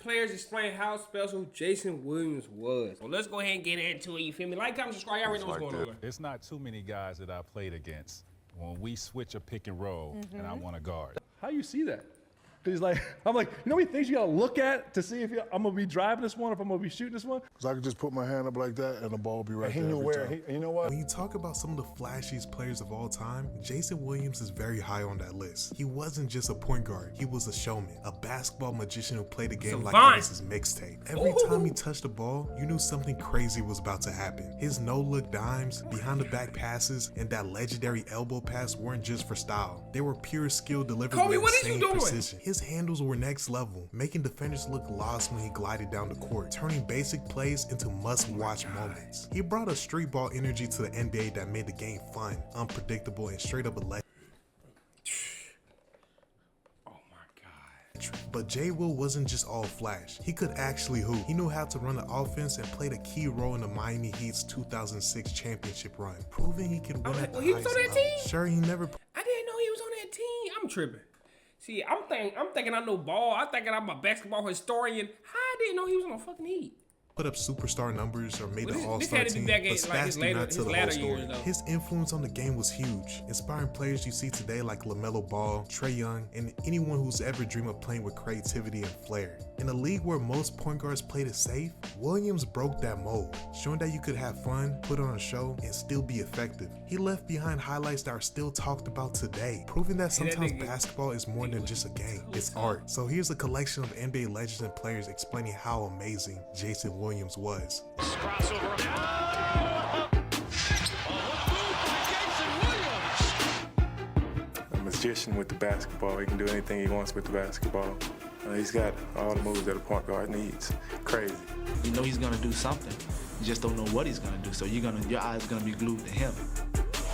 players explain how special Jason Williams was. Well, let's go ahead and get into it, you feel me? Like, comment, subscribe, y'all already know what's going on. It's not too many guys that I played against when we switch a pick and roll and I want to guard. How you see that? He's like, I'm like, you know how many things you gotta look at to see if I'm gonna be driving this one, if I'm gonna be shooting this one? Because I could just put my hand up like that and the ball will be right there every time. You know what? When you talk about some of the flashiest players of all time, Jason Williams is very high on that list. He wasn't just a point guard, he was a showman, a basketball magician who played the game like it was his mixtape. Every time he touched the ball, you knew something crazy was about to happen. His no-look dimes, behind-the-back passes, and that legendary elbow pass weren't just for style. They were pure skill delivered with insane precision. His handles were next level, making defenders look lost when he glided down the court, turning basic plays into must-watch moments. He brought a street ball energy to the NBA that made the game fun, unpredictable, and straight up electric. Oh my God. But J. Will wasn't just all flash. He could actually hoop. He knew how to run the offense and played a key role in the Miami Heat's 2006 championship run, proving he could win at the highest level. Sure, he never. I didn't know he was on that team. I'm tripping. See, I'm thinking I know ball. I'm thinking I'm a basketball historian. I didn't know he was on a fucking Heat. Put up superstar numbers or made the This All-Star had to be team, back in, but like, stats his do later- not tell his the whole latter story. years, though. His influence on the game was huge, inspiring players you see today like LaMelo Ball, Trae Young, and anyone who's ever dreamed of playing with creativity and flair. In a league where most point guards played it safe, Williams broke that mold, showing that you could have fun, put on a show, and still be effective. He left behind highlights that are still talked about today, proving that sometimes basketball is more than just a game, it's art. So here's a collection of NBA legends and players explaining how amazing Jason Williams was. Crossover. A magician with the basketball. He can do anything he wants with the basketball. He's got all the moves that a point guard needs. Crazy. You know he's gonna do something. You just don't know what he's gonna do. So your eyes gonna be glued to him.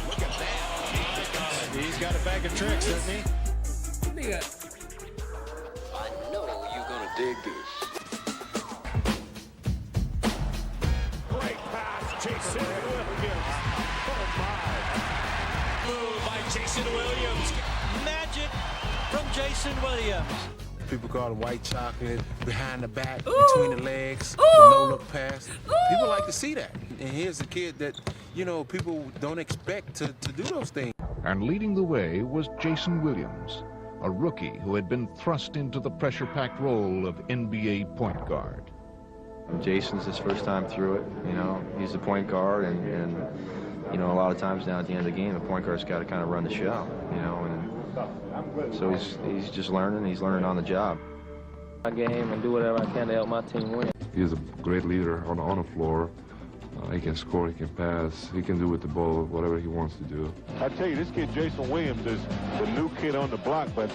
Look at that. He's got a bag of tricks, doesn't he? I know you're gonna dig this. Great pass, Jason Williams. Oh my. Move by Jason Williams. Magic from Jason Williams. People call it white chocolate, behind the back, between the legs, the no-look pass. People like to see that. And here's a kid that, you know, people don't expect to do those things. And leading the way was Jason Williams, a rookie who had been thrust into the pressure-packed role of NBA point guard. Jason's his first time through it. You know, he's a point guard, and you know, a lot of times now at the end of the game, the point guard's got to kind of run the show. You know, and so he's just learning. He's learning on the job. My game and do whatever I can to help my team win. He's a great leader on the floor. He can score, he can pass, he can do with the ball whatever he wants to do. I tell you, this kid Jason Williams is the new kid on the block, but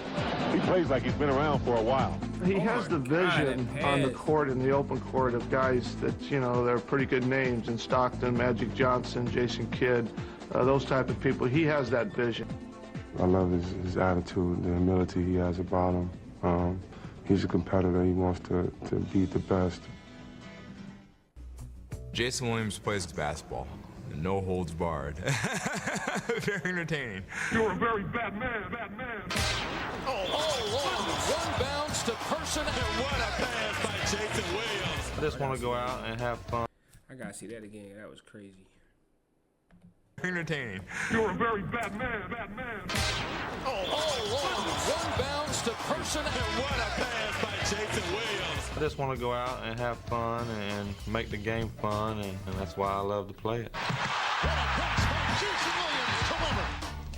he plays like he's been around for a while. He has the vision on the court, in the open court, of guys that, you know, they're pretty good names in Stockton, Magic Johnson, Jason Kidd, those type of people. He has that vision. I love his attitude, the humility he has about him. He's a competitor. He wants to beat the best. Jason Williams plays basketball. No holds barred. Very entertaining. You're a very bad man, One bounce to person, and what a pass by Jason Williams. I just want to go out and have fun. I gotta see that again. That was crazy. Entertaining. You're a very bad man, One bounce to person, and what a pass by Jason Williams. I just want to go out and have fun and make the game fun, and that's why I love to play it.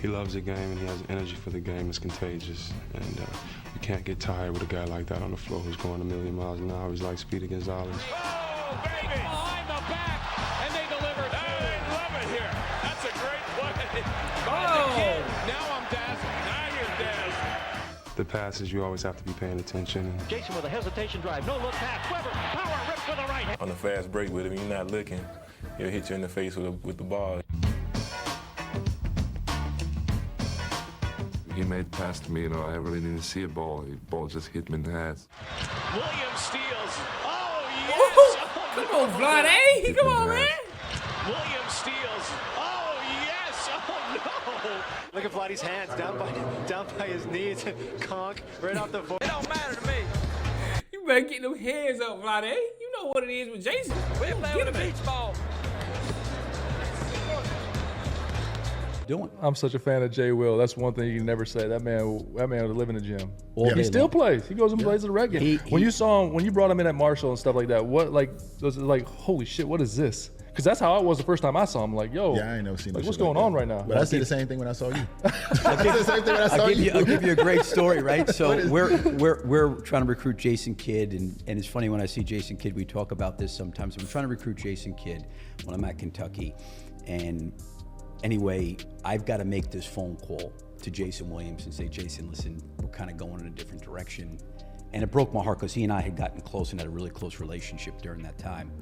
He loves the game and he has energy for the game. It's contagious, and you can't get tired with a guy like that on the floor who's going a million miles an hour. He's like Speedy Gonzalez. Oh, baby! Behind the back, and they delivered. I love it here. That's a great play. Now I'm dazzled. Now you're dazzled. The passes, you always have to be paying attention. Jason with a hesitation drive, no look pass. Weber, power rip for the right hand. On the fast break with him, you're not looking. He'll hit you in the face with the ball. He made the pass to me, you know, I really didn't see a ball. The ball just hit me in the head. Williams steals. Oh, yes! Come on, Vlade. Come on, man. Williams steals. Oh, yes! Oh, no! Look at Vladdy's hands down by his knees. Conk right off the foot. It don't matter to me. You better get them hands up, Vlade. You know what it is with Jason. We're playing with a beach ball. Doing. I'm such a fan of Jay Will. That's one thing you can never say. That man would live in the gym. All He day still long. plays. He goes and plays the rec game. When you saw him, when you brought him in at Marshall and stuff like that, what was it like? Holy shit, what is this? Because that's how I was the first time I saw him. Like, yo, Yeah, I ain't never seen no like, what's shit like going on that. right now? But I say the same thing when I saw you. I say the same thing when I saw you. I'll give you a great story, right? So we're trying to recruit Jason Kidd, and it's funny when I see Jason Kidd, we talk about this sometimes. I'm trying to recruit Jason Kidd when I'm at Kentucky, and anyway, I've got to make this phone call to Jason Williams and say, Jason, listen, we're kind of going in a different direction. And it broke my heart because he and I had gotten close and had a really close relationship during that time.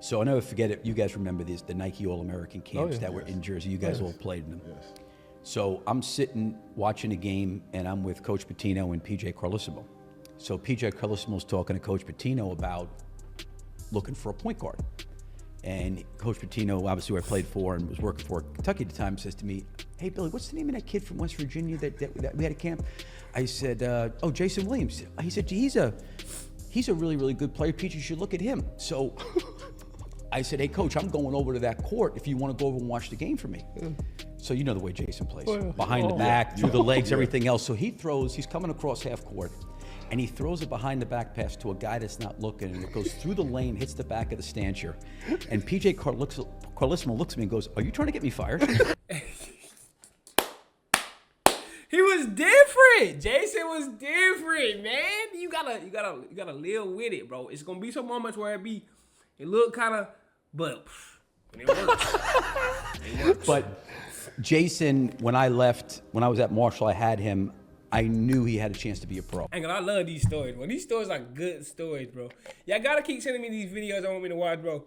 So I'll never forget it. You guys remember these, the Nike All-American camps that were in Jersey. You guys all played in them. Yes. So I'm sitting watching a game, and I'm with Coach Pitino and PJ Carlesimo. So PJ Carlesimo's talking to Coach Pitino about looking for a point guard. And Coach Pitino, obviously who I played for and was working for Kentucky at the time, says to me, hey, Billy, what's the name of that kid from West Virginia that we had at camp? I said, oh, Jason Williams. He said, he's a really, really good player. Pete, you should look at him. So I said, hey, Coach, I'm going over to that court if you want to go over and watch the game for me. So you know the way Jason plays. Behind the back, through the legs, everything else. So he's coming across half court, and he throws a behind the back pass to a guy that's not looking, and it goes through the lane, hits the back of the stanchion. And PJ Carlesimo looks at me and goes, are you trying to get me fired? He was different. Jason was different, man. You gotta live with it, bro. It's gonna be some moments where it look kind of, but it works. It works. But Jason, when I was at Marshall, I had him. I knew he had a chance to be a pro. I love these stories, bro. These stories are good stories, bro. Y'all gotta keep sending me these videos I want me to watch, bro.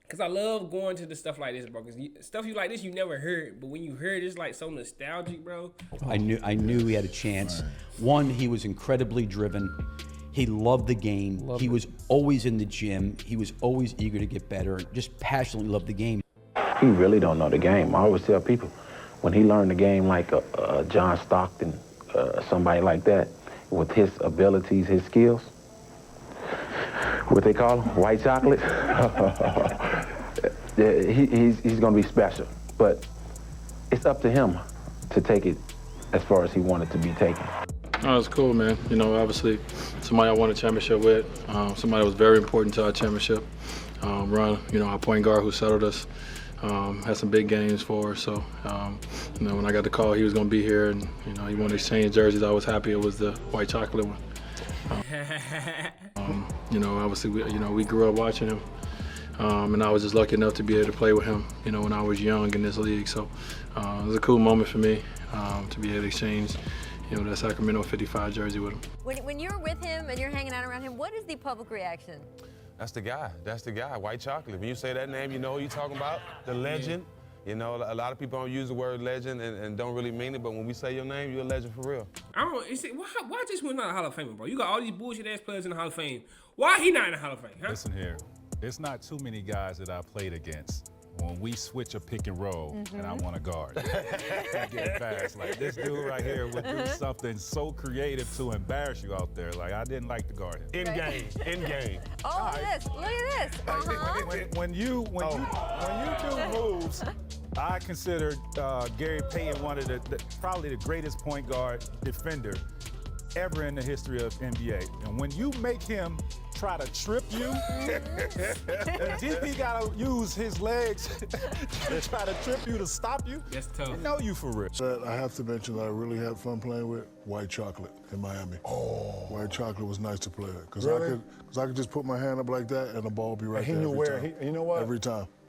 Cause I love going to the stuff like this, bro. Cause stuff you like this you never heard, but when you heard it's like so nostalgic, bro. I knew he had a chance. One, he was incredibly driven. He loved the game. He was always in the gym. He was always eager to get better. Just passionately loved the game. He really don't know the game. I always tell people, when he learned the game like John Stockton, somebody like that, with his abilities, his skills, what they call him, white chocolate, he's going to be special. But it's up to him to take it as far as he wanted to be taken. Oh, it's cool, man. You know, obviously, somebody I won a championship with, somebody that was very important to our championship. Ron, our point guard who settled us, had some big games for us. So, when I got the call he was going to be here and, he wanted to exchange jerseys, I was happy it was the white chocolate one. Obviously, we grew up watching him. And I was just lucky enough to be able to play with him, when I was young in this league. So it was a cool moment for me to be able to exchange, that Sacramento 55 jersey with him. When you're with him and you're hanging out around him, what is the public reaction? That's the guy. That's the guy, White Chocolate. When you say that name, you know who you're talking about, the legend. A lot of people don't use the word legend and don't really mean it, but when we say your name, you're a legend for real. Why just went not a Hall of Famer, bro? You got all these bullshit ass players in the Hall of Fame. Why he not in the Hall of Fame? Huh? Listen here, it's not too many guys that I played against. When we switch a pick and roll and I want to guard, I get fast. Like this dude right here would do something so creative to embarrass you out there. Like I didn't like to guard him. In game. Oh, look at this. When you do moves, I consider Gary Payton one of probably the greatest point guard defender ever in the history of NBA. And when you make him try to trip you, the DP gotta use his legs to try to trip you to stop you. That's tough. I know you for real. I have to mention that I really had fun playing with White Chocolate in Miami. Oh. White Chocolate was nice to play with. Because I could just put my hand up like that and the ball would be right there every time. You know what?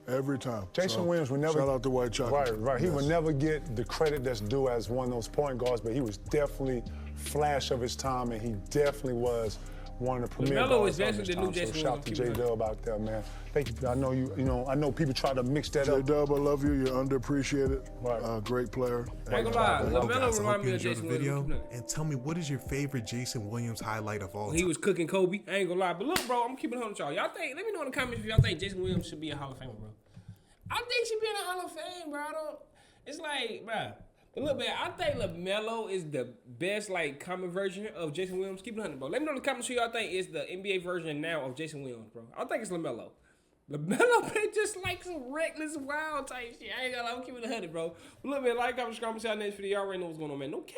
Every time. Jason Williams would never. Shout out to White Chocolate. Right. He would never get the credit that's due as one of those point guards, but he was definitely flash of his time, and he definitely was one of the premier guards of his time. So shout out to J-Dub out there, man. Thank you. I know I know people try to mix that up. J-Dub, I love you. You're underappreciated. Right. Great player. I ain't gonna lie, LaMelo remind me of Enjoy Jason the video Williams. and tell me, what is your favorite Jason Williams highlight of all time? He was cooking Kobe. I ain't gonna lie, but look, bro, I'm keeping it on with y'all. Let me know in the comments if y'all think Jason Williams should be a Hall of Famer, bro. I think he should be in the Hall of Fame, bro. It's like, bro, But look, man, I think LaMelo is the best, like, common version of Jason Williams. Keep it 100, bro. Let me know in the comments who y'all think is the NBA version now of Jason Williams, bro. I think it's LaMelo. LaMelo been just like some reckless, wild type shit. I ain't gonna lie, I'm keeping it 100, bro. But look, man, like, comment, subscribe, see y'all next video. Y'all already know what's going on, man. No cap.